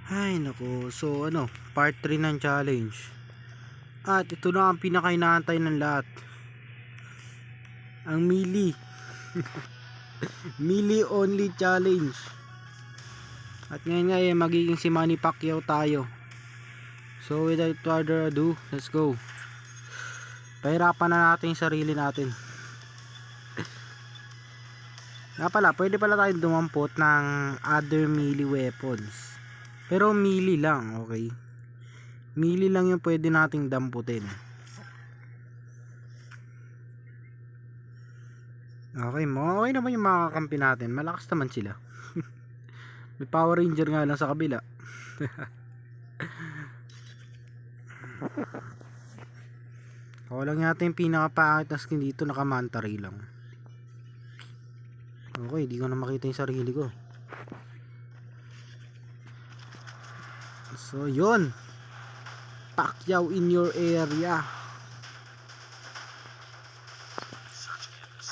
Ay nako, so part 3 ng challenge. At ito na ang pinakainaantay ng lahat. Ang melee. Melee only challenge. At ngayon nga magiging si Manny Pacquiao tayo. So without further ado, let's go. Pahirapan na natin yung sarili natin. Nga pala, pwede pala tayong dumampot ng other melee weapons. Pero melee lang, okay? Melee lang yung pwede nating damputin. Okay, okay naman yung mga kakampi natin. Malakas naman sila. May Power Ranger nga lang sa kabila. Ako lang yata yung pinakapangit na skin dito, nakamanta ray lang. Okay, di ko na makita yung sarili ko. So yun, Pacquiao in your area.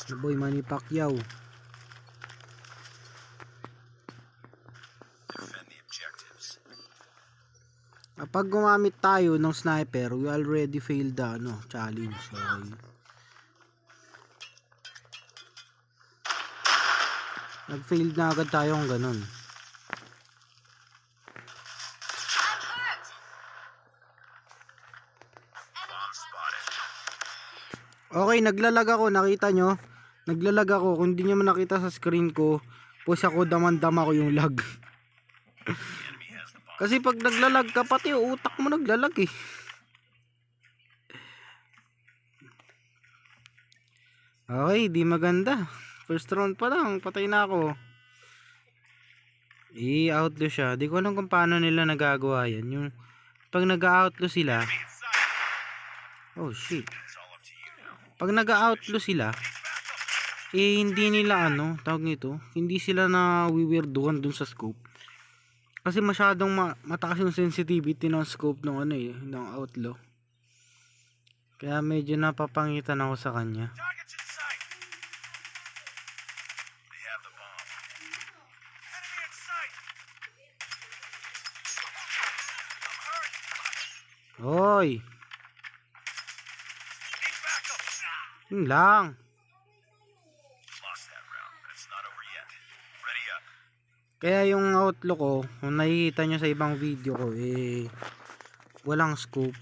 The boy Manny Pacquiao. Kapag gumamit tayo ng sniper, we already failed the challenge. Okay. Nag-failed na agad tayo ng ganun. Okay, naglalag ako, nakita nyo? Naglalag ako, kung hindi nyo man nakita sa screen ko, push ako, damandama ko yung lag. Kasi pag naglalag ka, pati yung utak mo naglalag eh. Okay, di maganda. First round pa lang, patay na ako. I-outlaw siya. Di ko alam kung paano nila nagagawa yan. Yung pag nag-outlaw sila, oh shit. Pag nag-outlaw sila, hindi nila tawag nito, hindi sila na wiwirduhan dun sa scope. Kasi masyadong mataas yung sensitivity ng scope ng ng outlaw. Kaya medyo napapangitan ako sa kanya. Hoy! Yun lang. Kaya yung outlook ko, kung nakikita nyo sa ibang video ko, walang scope.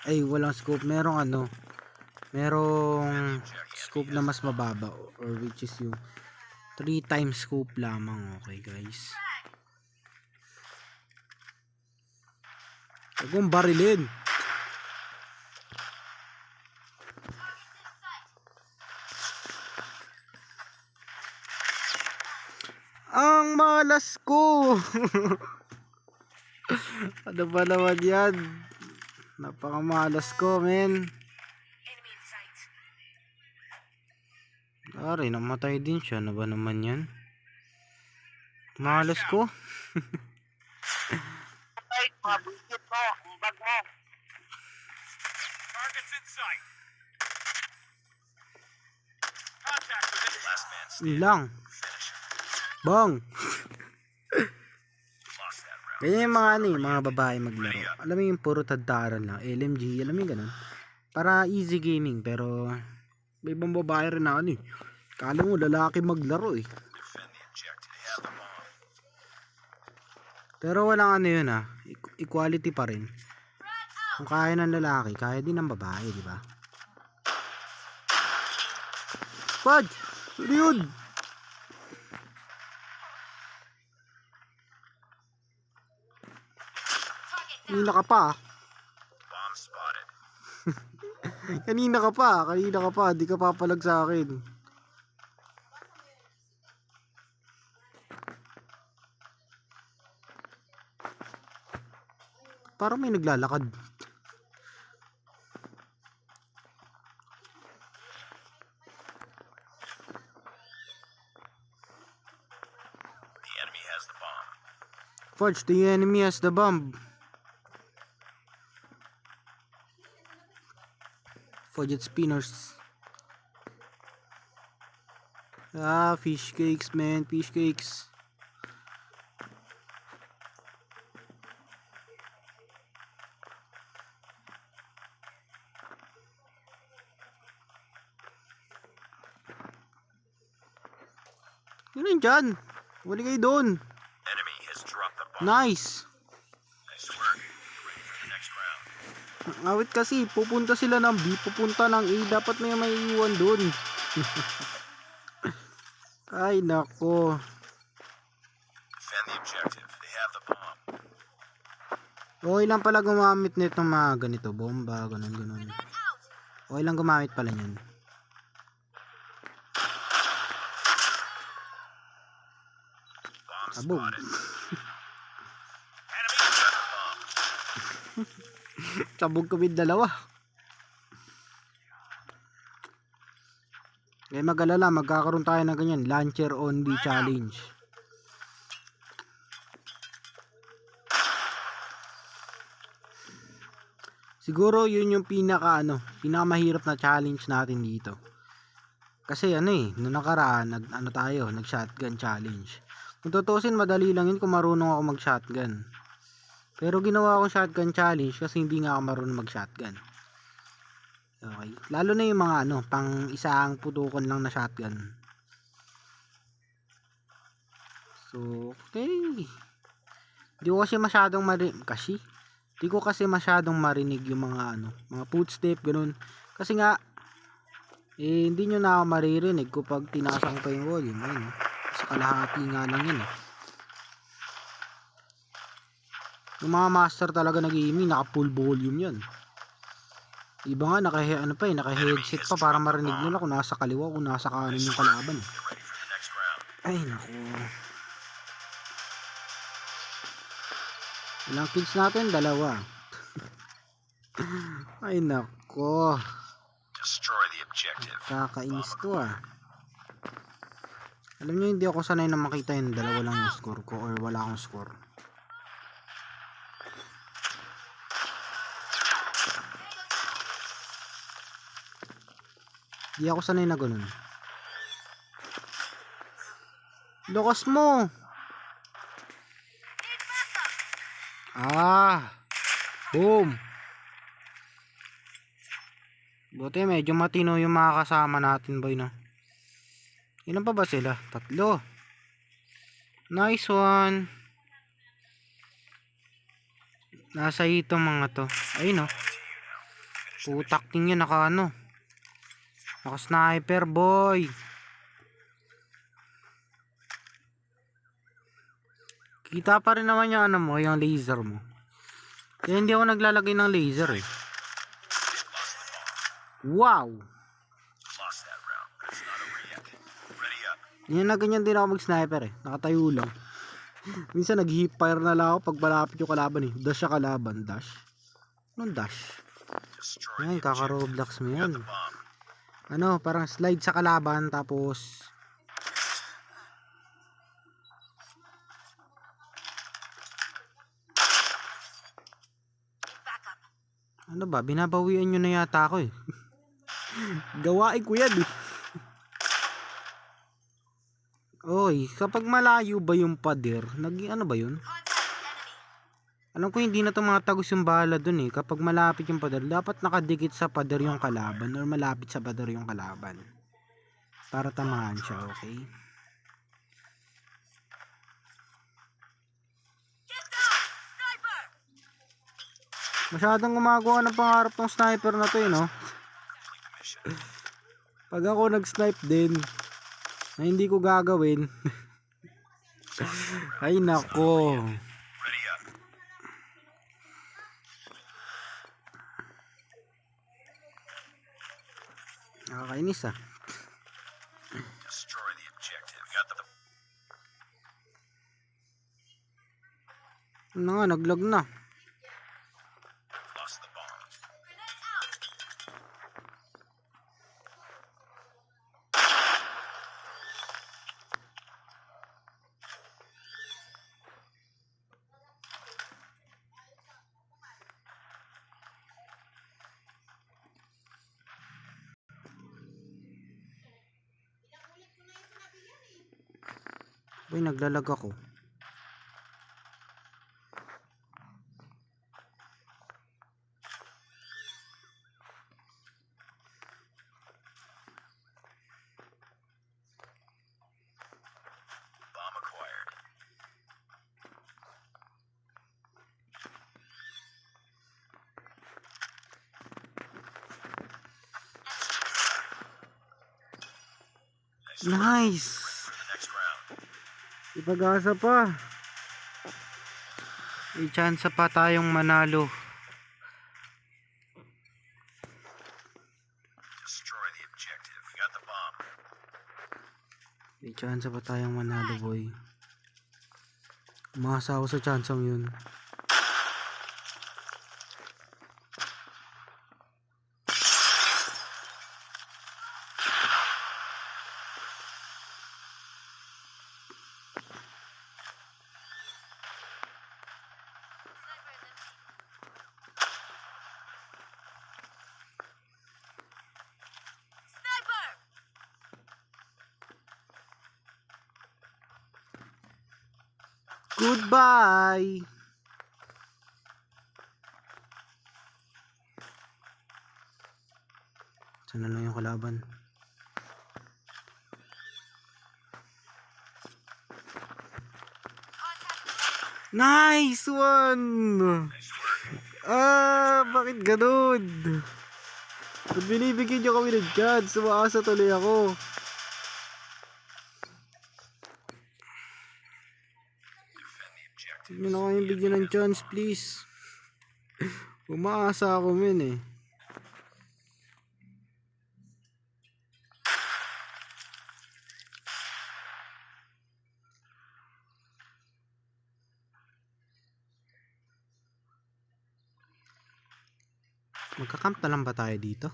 Ay, walang scope. Merong merong scope na mas mababa, or which is yung 3 times scope lamang. Okay guys, huwag mong barilin. Ang malas ko. Ano ba naman yan? Napakamalas ko, men. Ari, namatay din siya. Ano ba naman yan? Malas ko. Mabukit mo, ang bag mo. Targets in sight. Contact with it. Last man standing. Lang. Bong. Kaya yung mga mga babae maglaro. Alam mo yung puro tadtaran lang. LMG, alam mo yung ganun. Para easy gaming, pero may ibang babae rin na kala mo lalaki maglaro eh. Pero walang yun equality pa rin. Kung kaya ng lalaki, kaya din ng babae, di ba? Pad! Ano yun? Kanina ka pa. Kanina ka pa, di ka papalag sa akin. Parang may naglalakad. Forge, the enemy has the bomb. Fidget spinners. Fish cakes, man. Fish cakes. Yun lang dyan. Wali kayo doon. Enemy has dropped the bomb. Nice. Nice work. Ready for the next round. Ang awit kasi, pupunta sila ng B, pupunta ng A. Dapat may maiiwan doon. Ay, nako. Defend the objective. They have the bomb. Okay lang pala gumamit nitong mga ganito. Bomba, ganun. Okay lang gumamit pala yun. Bomb Abog. spotted. Enemy got the bomb. Sabog kami dalawa. Kaya mag-alala, magkakaroon tayo ng ganyan. Launcher only challenge. Siguro yun yung pinakamahirap na challenge natin dito. Kasi nung nakaraan, nag shotgun challenge. Kung tutusin, madali lang yun kung marunong ako mag shotgun. Pero ginawa ko shotgun challenge kasi hindi nga ako marunong mag shotgun. Okay. Lalo na yung mga pang isang putukan lang na shotgun. So, okay. Di ko kasi masyadong marinig yung mga footstep, ganun. Kasi nga, hindi nyo na ako maririnig kapag tinaas ko pa yung volume. Ayun, sa kalahati nga lang yun. Yung mga master talaga nag-iimi, naka full volume yun. Iba nga, naka-headset pa para marinig nila kung nasa kaliwa, kung nasa kanan yung kalaban. Ready for the next round. Ay, naku. Ilang kills natin? 2. Ay, naku. Destroy the objective. Kakainis to Alam nyo, hindi ako sanay na makita yung 2 lang yung score ko or wala akong score. Hindi ako sanay na ganun. Lakas mo! Boom! Buti medyo matino yung mga kasama natin, boy, no? Ilan pa ba sila? 3. Nice one! Nasa itong mga to. Ayun, no? Putak din yun, naka sniper, boy! Kita pa rin naman yung yung laser mo. Kaya hindi ako naglalagay ng laser Wow! Lost that round, but it's not over yet. Ready up. Yan na ganyan din ako mag-sniper Nakatayo lang. Minsan nag-hip fire na lang ako pag malapit yung kalaban Dash siya kalaban. Dash? Anong dash? Destroy Yan, the objective. kaka-roblox mo Got yan. the bomb. Parang slide sa kalaban tapos binabawian nyo na yata ako gawain ko yan Oy, kapag malayo ba yung pader, naging ba yun? Alam ko hindi na to mga tagos yung bala dun Kapag malapit yung pader, dapat nakadikit sa pader yung kalaban or malapit sa pader yung kalaban. Para tamaan siya, okay? Masyadong gumagawa ng pangarap ng sniper na to no? Pag ako nag-snipe din, na hindi ko gagawin. Ay nako. Ready up. Nakakainis Destroy the objective. Got the naglag na. lost the bomb. Uy, naglalag ako. Nice! For the next round. Ipag-asa pa. May chance pa tayong manalo. Destroy the objective. We got the bomb. May chance pa tayong manalo, boy. Umasa ako sa chance yun. Goodbye! Sana lang yung kalaban. Nice one! Bakit ganun? Ba't binibigyan nyo kami ng chance? Sumaasa tuloy ako. Huwag nyo na kayong bigyan ng chance, please. Umaasa ako, men eh. Magkakamp na lang ba tayo dito?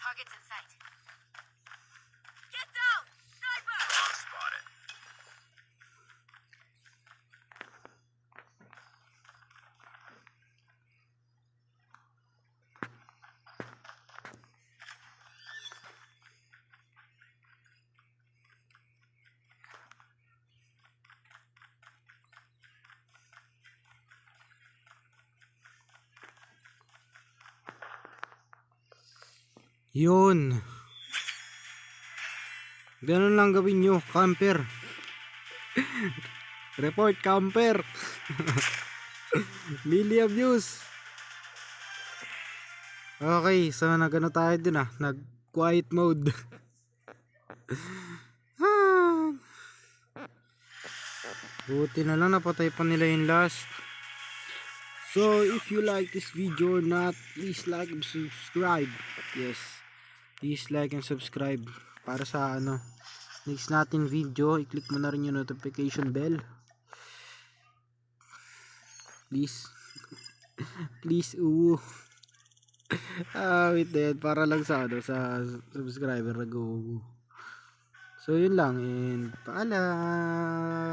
Targets in sight. Get down! Sniper! Bomb spotted. Yun. Ganun lang gawin nyo, camper. Report camper. Lily abuse. Okay, so nagano tayo dun nag quiet mode. Buti na lang napatay pa nila yung last. So if you like this video or not, please like and subscribe. Yes, please like and subscribe para sa next natin video. I-click mo na rin yung notification bell, please. Please. Wait then, para lang sa sa subscriber na go. So yun lang, and paalam.